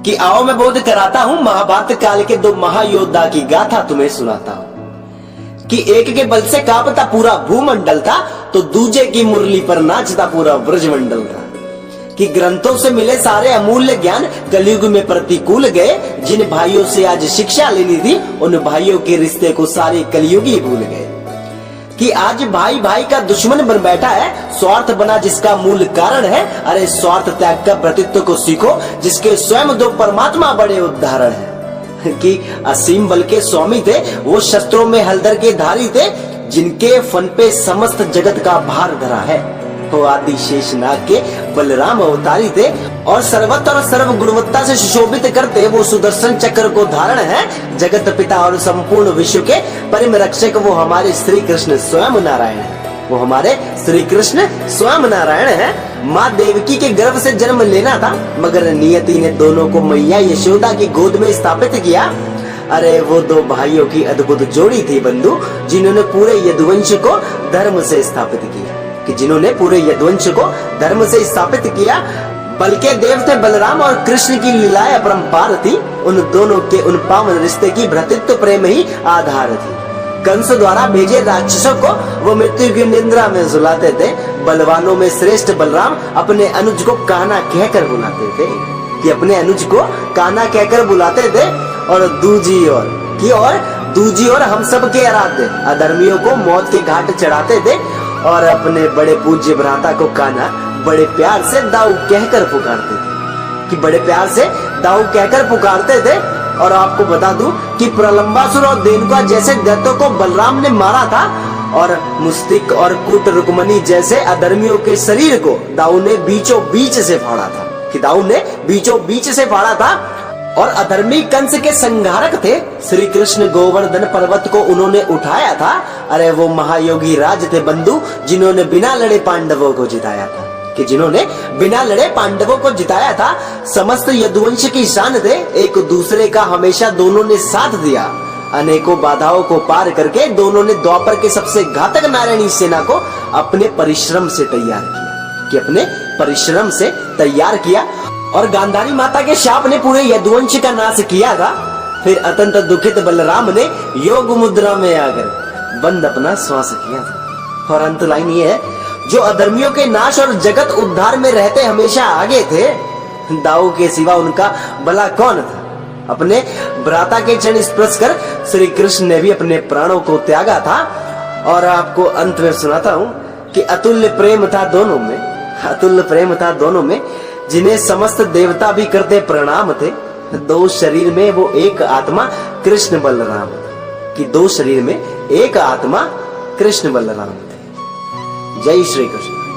कि आओ मैं बोध कराता हूं, महाभारत काल के दो महायोद्धा की गाथा तुम्हें सुनाता हूं। कि एक के बल से कांपता पूरा भूमंडल था, तो दूजे की मुरली पर नाचता पूरा ब्रजमंडल था। कि ग्रंथों से मिले सारे अमूल्य ज्ञान कलयुग में प्रतिकूल गए। जिन भाइयों से आज शिक्षा लेनी थी, उन भाइयों के रिश्ते को सारे कलयुगी भूल गए। कि आज भाई भाई का दुश्मन बन बैठा है, स्वार्थ बना जिसका मूल कारण है। अरे स्वार्थ त्याग का प्रतित्व को सीखो, जिसके स्वयं दो परमात्मा बड़े उदाहरण है। कि असीम बल के स्वामी थे, वो शस्त्रों में हलदर के धारी थे, जिनके फन पे समस्त जगत का भार धरा है। वो आदि शेषनाग के बलराम अवतारी थे, और सर्वत्र और सर्व गुणवत्ता से सुशोभित करते वो सुदर्शन चक्र को धारण है। जगत पिता और संपूर्ण विश्व के परम रक्षक वो हमारे श्री कृष्ण स्वयं नारायण है। वो हमारे श्री कृष्ण स्वयं नारायण है। माँ देवकी के गर्भ से जन्म लेना था, मगर नियति ने दोनों को मैया यशोदा की गोद में स्थापित किया। अरे वो दो भाइयों की अद्भुत जोड़ी थी बंधु, जिन्होंने पूरे यदुवंश को धर्म से स्थापित किया। कि जिन्होंने पूरे यदुवंश को धर्म से स्थापित किया। बल के देव थे बलराम, और कृष्ण की लीलाएं अपरंपार थी। उन दोनों के उन पावन रिश्ते की भ्रातृत्व प्रेम ही आधार थी। कंस द्वारा भेजे राक्षसों को वो मृत्यु की निंद्रा में झुलाते थे। बलवानों में श्रेष्ठ बलराम अपने अनुज को कान्हा कहकर बुलाते थे। कि अपने अनुज को कान्हा कहकर बुलाते थे। और दूजी और हम सब के आराध्य अधर्मियों को मौत के घाट चढ़ाते थे। और अपने बड़े पूज्य भ्राता को कान्हा बड़े प्यार से दाऊ कहकर पुकारते थे। कि बड़े प्यार से दाऊ कहकर पुकारते थे। और आपको बता दूं कि प्रलंबासुर और देनुका जैसे दैत्यों को बलराम ने मारा था, और मुस्तिक और कुट रुक्मणी जैसे अधर्मियों के शरीर को दाऊ ने बीचों बीच से फाड़ा था। कि दाऊ ने बीचों बीच से फाड़ा था। और अधर्मी कंस के संहारक थे श्री कृष्ण। गोवर्धन पर्वत को उन्होंने उठाया था। अरे वो महायोगी राज थे बंधु, जिन्होंने बिना लड़े पांडवों को जिताया था। कि जिन्होंने बिना लड़े पांडवों को जिताया था। समस्त यदुवंश की शान थे, एक दूसरे का हमेशा दोनों ने साथ दिया। अनेकों बाधाओं को पार करके दोनों ने द्वापर के सबसे घातक नारायणी सेना को अपने परिश्रम से तैयार किया। कि अपने परिश्रम से तैयार किया। और गांधारी माता के शाप ने पूरे यदुवंश का नाश किया था। फिर अत्यंत दुखित बलराम ने योग मुद्रा में आकर बंद अपना श्वास किया था। और अंत लाइन ये है, जो अधर्मियों के नाश और जगत उद्धार में रहते हमेशा आगे थे, दाऊ के सिवा उनका भला कौन था। अपने भ्राता के चरण स्पर्श कर श्री कृष्ण ने भी अपने प्राणों को त्यागा था। और आपको अंत में सुनाता हूँ कि अतुल्य प्रेम था दोनों में, अतुल्य प्रेम था दोनों में, जिन्हें समस्त देवता भी करते प्रणाम थे। दो शरीर में वो एक आत्मा कृष्ण बलराम थे। कि दो शरीर में एक आत्मा कृष्ण बलराम थे। जय श्री कृष्ण।